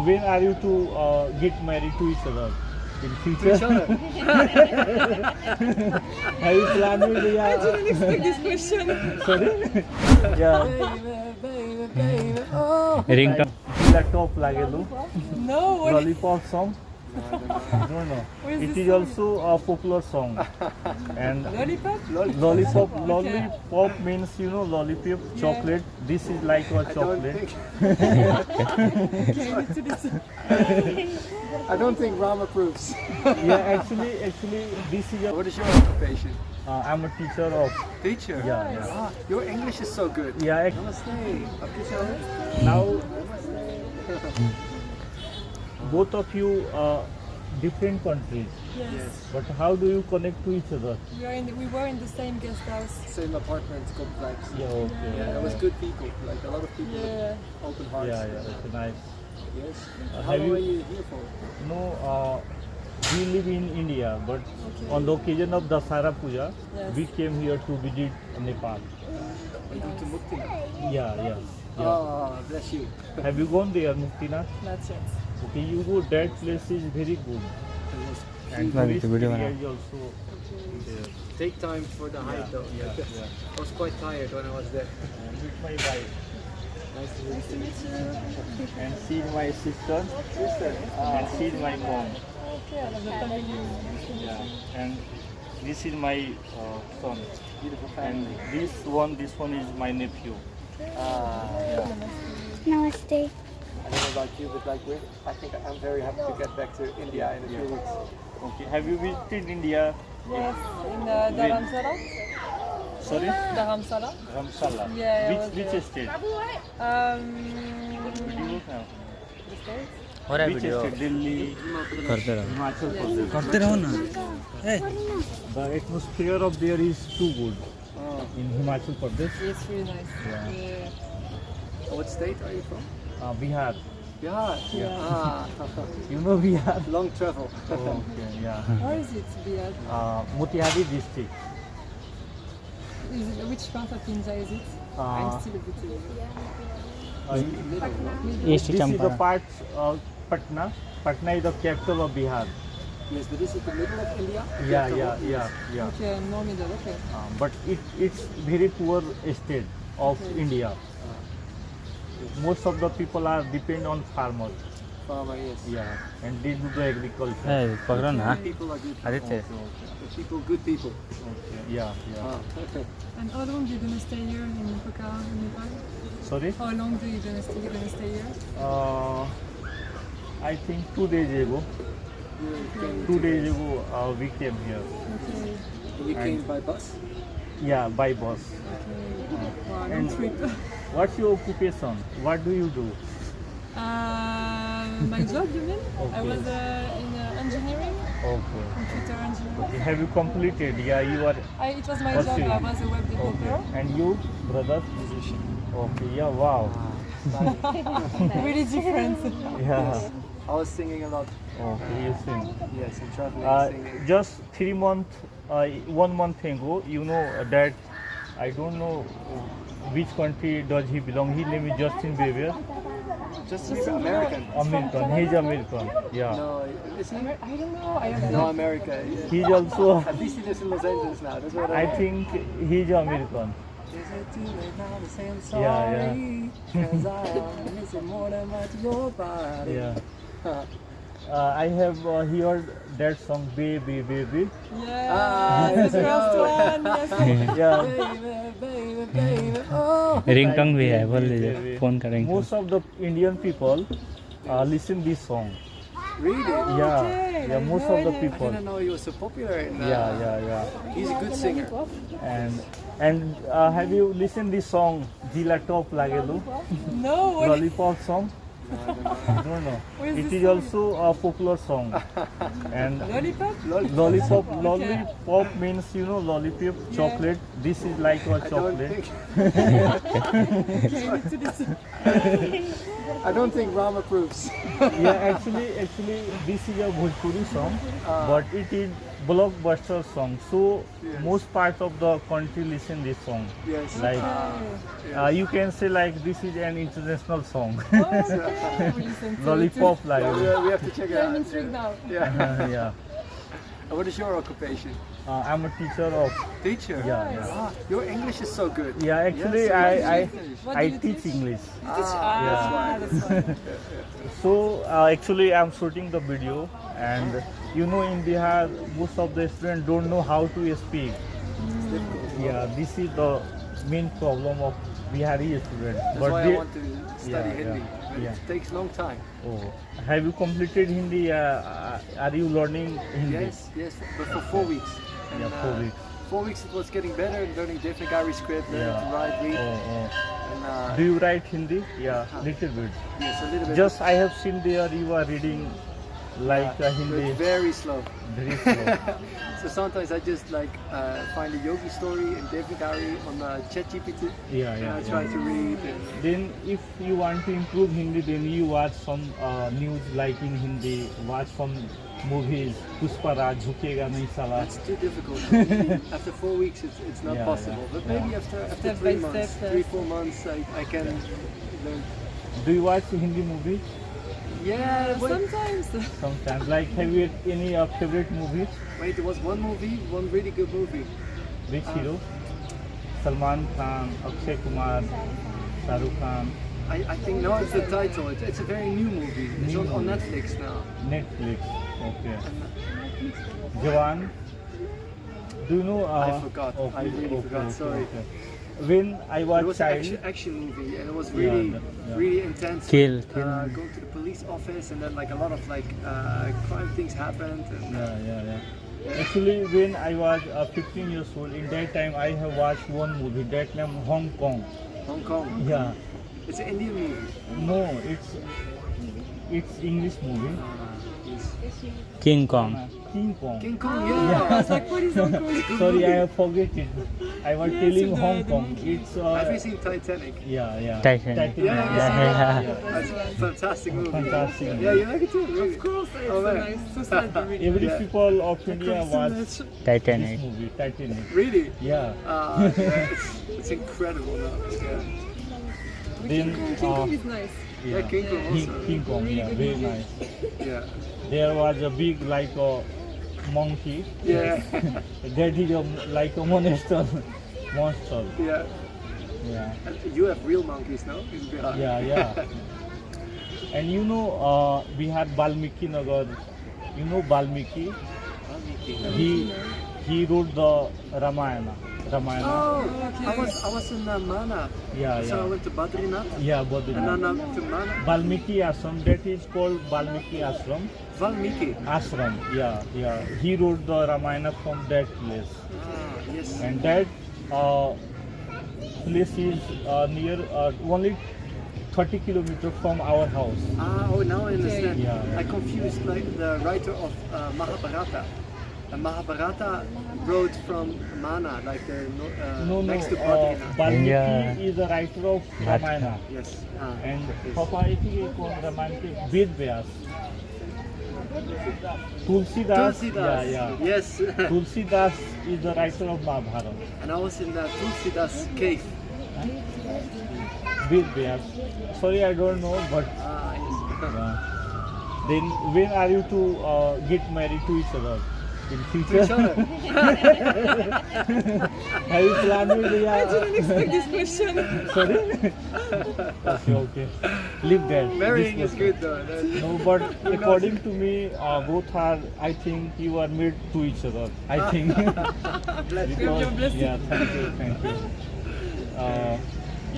when are you to get married to each other? In To future? each other. Have you planned it? I didn't expect this question. Sorry? Yeah. Baby, baby, oh. ringtone Laptop lagelu. No, what? Lollipop song. No. No. What is It this is song? also a popular song. And Lollipop? lollipop, lollipop means lollipop, chocolate. This is like a I don't chocolate. think. Okay, I need to listen. I don't think Ram approves. Yeah, actually, this is a. What is your occupation? I'm a teacher of. Teacher. Yeah. Ah, your English is so good. Yeah, Namaste. Aapke sath? now both of you different countries, Yes. but how do you connect to each other? We were in the same guest house. Same apartment complex. Yeah, okay. Yeah, there was good people. Like a lot of people. with Yeah. Open hearts. Yeah, that's nice. Yes. have How long you- are you here for? No, we live in India, but Okay. on the occasion of Dasara Puja, Yes. we came here to visit Nepal. Are you to Mukti? Yeah. Oh, bless you. Have you gone there, Muktinath? Not yet. Okay, you go. That place is very good. It was And Well, tourist the video area now. is also there. Take time for the hike though. Yeah. I was quite tired when I was there. Meet my wife Nice to meet you. and see my sister and see my mom. Okay, I love the family. Yeah. And this is my son. Beautiful And family. this one is my nephew. Namaste. I don't know about you, but I think I'm very happy to get back to India in a few weeks. Okay. Have you visited India? Yes, in Dharamsala. Sorry? Dharamsala. Ramsala. Yeah, I was Which there. state? The States? हो रहा है Which video state? Delhi, करते रहो Himachal Pradesh. करते रहो ना The atmosphere of there is too good Oh. in Himachal Pradesh. It's really nice. Yeah. What state are you from? Bihar. Bihar. Yeah. Ah, You know Bihar? long travel. Okay, yeah. Where is it, Bihar? Motihari district. Which part of India is it? Uh, I'm still a bit. East This is the Champaran part of Patna. Patna is the capital of Bihar. Yes, but this is the middle of India. Yeah. Okay, no middle, okay. But it's very poor state of Okay. India. Most of the people are depend on farmers. Farmer, yes. Yeah, and they do the agriculture. ए पकड़ो ना People are good. Aditya The people, good people. Okay. Yeah. Ah, perfect. And how long are you gonna stay here in Pokhara, in Nepal? Sorry. How long do you gonna stay here? I think 2 days ago. You came, 2 days ago we came here. Okay. you came by bus? Yeah, by bus. Wow, long And- trip. What's your occupation? What do you do? My job, you mean? I Okay. was in engineering, Okay. computer engineering. Okay. Have you completed? Yeah, you are. It was my What's job. your- I was a web Okay. developer. And you, brother? Musician. Okay. Yeah. Wow. Really different. Yeah. I was singing a lot. Okay. You sing. Yes, and traveling, singing. Just 3 months, 1 month ago, you know that I don't know which country does he belong. His name is Justin Bieber. Just American. American. He's American. Yeah. No, is he? I don't know. I don't No, know. America. Yeah. He's also. At least he lives in Los Angeles now. That's what I think he's American. Is it too late now to say I'm Yeah, sorry? 'Cause I am missing more than much your body. Yeah. I have heard that song, Baby, Baby. Yeah, Ah, the yes, first no. one. Yes. Yeah. Baby, baby, oh. Ringtone भी है बोल लीजिए phone का ringtone Most of the Indian people listen this song. Really? Yeah. Okay, Yeah. I Most of heard the it. I people. didn't know he was so popular. In, Yeah. He's a good singer. And have you listened this song, Jila Top Lagelu? No, what? Lollipop song? No, I don't know. No. What is It this is song? also a popular song. And Lollipop? lollipop, Okay. lollipop means lollipop, chocolate. This is like a I don't chocolate. think. Okay, I need to listen. I don't think Ram approves. Yeah, actually, this is a Bhojpuri song, but it is blockbuster song. So Yes. most part of the country listen this song. Yes. Like yes. you can say like this is an international song. Okay, we listen to Lollipop it. like. We have to check it Yeah, I'm out. intrigued now. Yeah. Yeah. And what is your occupation? I'm a teacher of. Teacher. Yeah, yeah. Ah, your English is so good. Yeah, actually Yes, I What I do you teach teach? English. Ah, that's why. So actually I'm shooting the video, and you know in Bihar most of the students don't know how to speak. It's difficult. Yeah, this is the main problem of Bihari students. That's why I they- want to study Yeah, Hindi. yeah, But yeah. it takes a long time. Oh, have you completed Hindi? Are you learning Hindi? Yes, yes, but for 4 weeks. And, Yeah, 4 weeks. 4 weeks it was getting better, learning Devanagari script, learning to write, read, Oh, oh. and Do you write Hindi? Yeah, little bit. yes, a little bit. Just I have seen there you are reading like but Hindi. very slow. Very slow. So sometimes I just like find a yogi story in Devanagari on ChatGPT. Yeah, And yeah. I yeah. try to read. And, Then if you want to improve Hindi, then you watch some news like in Hindi, watch some movies, Pushpa Raj, Jhukega Nahi Sala. that's too difficult. After 4 weeks, it's not Yeah, possible. yeah, But yeah. maybe after Step 3 by months, step, 3-4 months, I can learn. Do you watch Hindi movie? Yeah, wait, Sometimes. Sometimes. Like, have you any favorite movie? wait, there was one movie, one really good movie. Which hero? Salman Khan, Akshay Kumar, Shah Rukh Khan, I think now it's the title. It's a very new movie. It's New on movie. Netflix now. Netflix. Okay. Jawan. Do you know? I forgot. I really forgot, sorry. When I It was was an child, action movie, and it was Yeah, really, yeah. really intense. Kill. Going to the police office, and then like a lot of like crime things happened. And, yeah. Actually, when I was 15 years old, in that time I have watched one movie that name Hong Kong. Hong Kong. Yeah. It's an Indian movie. No, it's English movie. Yes. King Kong. King Kong. King Kong, I yeah. was like, what is Hong Kong? Sorry, I have forget it. I was Yes, telling the- Hong the Kong. monkey. It's Have you seen Titanic? yeah. Titanic. Yeah, yeah. That's a fantastic movie. Fantastic movie. Yeah, you like it too? Really? Of course, it's Oh, so man. nice. So sad, but really. Every Yeah. people of India Across so watch much. this Titanic. movie, Titanic. Really? Yeah. Yeah, it's incredible now. Yeah. But Then, King Kong is nice. Yeah, King Kong also. King Kong, Really yeah, good very movie. nice. Yeah. There was a big like a monkey. Yeah. That is like a monster. Yeah. Yeah. And you have real monkeys now in Bihar. Yeah. And you know, we had Balmiki Nagar. You know Balmiki? He wrote the Ramayana. Oh, Okay. I was in Mana. Yeah, So I yeah. went to Badrinath. Yeah, And Badrinath. then to Mana. Balmiki Ashram, that is called Balmiki Ashram. Valmiki. Ashram, yeah. He wrote the Ramayana from that place. Ah, yes. And that place is near only 30 kilometers from our house. Oh, now I understand. Yeah, yeah. I confused like the writer of Mahabharata. And Mahabharata wrote from Mana, like the next to Badrinath. Balmiki Yeah. is the writer of Ramayana. Yes. Ah, And yes. Papa is called Ramayana Ved Vyas. Tulsidas. Tulsidas. Yeah. Yes. Tulsidas is the writer of Mahabharata. And I was in the Tulsidas cave. Ved Vyas. Sorry, I don't know, but Ah, yes. then when are you to get married to each other? In To future? each other. Have you planned it? I didn't expect this question. Sorry? Okay. Leave that. Marrying This is question. good though. No, but according to me, both are, I think you are made to each other. I think. Bless you. We have your blessing. Yeah, thank you.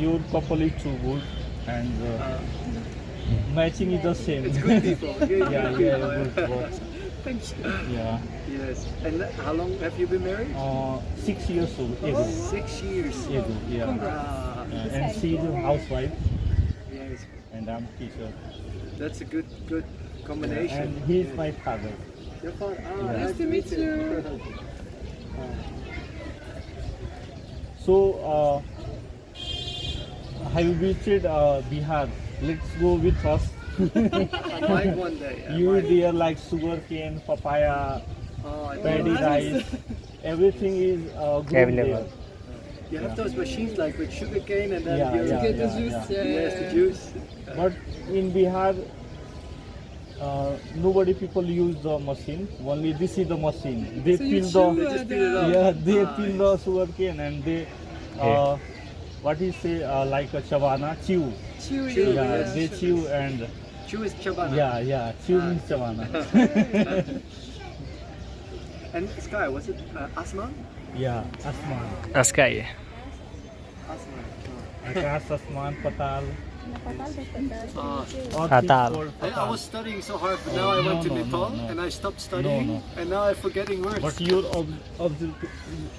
Your couple is too good, and matching is the same. It's good people. Good, Yeah, good yeah, people. good both. Thank you. Yeah. Yes. And how long have you been married? 6 years ago. 6 years. Yeah. Ah, And she is a housewife, yes. and I'm teacher. That's a good combination. And he is my father. Your father. Ah, Yeah. Nice to meet you. So, have you visited Bihar? Let's go with us. I might one day. I You might. there like sugar cane, papaya, Oh, I paddy nice. rice, everything is grown Available. there. You have those machines like with sugar cane and then Yeah, you yeah. Get the juice. Yeah. yes, the juice. But in Bihar, nobody people use the machine. Only this is the machine. They So you peel chew, the just peel it up. yeah, they Ah, peel the sugar cane and they what is say like a chavana chew. Chew. Chew, Yeah, yes. they chew and Chew is chabana. yeah, chew means chavana. And Sky, was it Asman? Yeah, asman. Askai. Asman. Akash, asman, patal. Oh. All Patal. things called I patal. was studying so hard, but now I No, went to no, Nepal no, no. and I stopped studying, No. and now I'm forgetting words. But your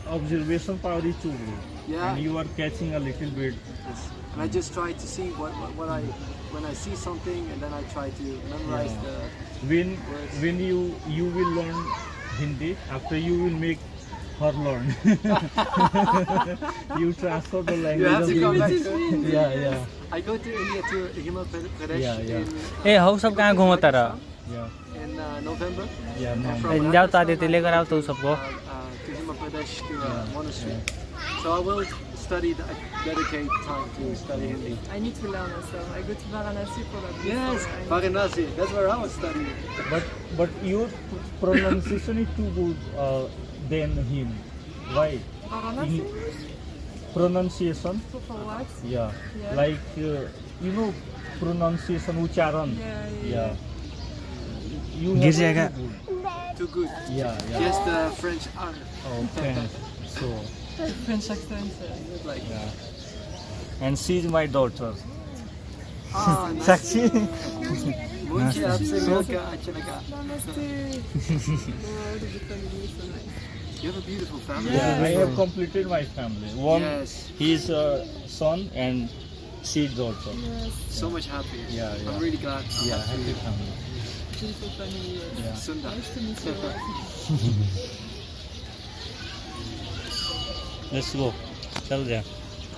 observation power is too good. Yeah. And you are catching a little bit. Yes. And I just try to see what I when I see something, and then I try to memorize When Words. when you will learn Hindi, after you will make her learn. You transfer the language. You have to of come back. English. Yeah. I go to India to Himachal Pradesh Yeah. in ए हौ सब कहाँ घूमता रहा Yeah. in November. Yeah, ma'am. From जाओ तो Rajasthan, Aditya लेकर आओ तो सबको to Himachal Pradesh to monastery. So I will study. Dedicate time to study Hindi. I need to learn also. I go to Varanasi probably. Yes, so I need- Varanasi. That's where I was studying. But your pronunciation is too good than him. Why? Varanasi? Pronunciation. For what? Yeah. Yeah. Like you know pronunciation ucharan. Yeah. You गिर have जाएगा। too good. Too good. Yeah. Just the French R. Oh, French. So French accent. Like, yeah. And she's my daughter. ah, nice. Sakshi. Mucho आपसे मिलकर अच्छा लगा. Namaste. Oh, the family is so nice. You have a beautiful family. Yeah, I have completed my family. One, Yes. his son and she's daughter. Yes, So much happy. Yeah. I'm really glad. I'm Yeah, happy. happy family. beautiful family. Yes. Yeah. Sunda. Nice to meet you. Let's go चल जा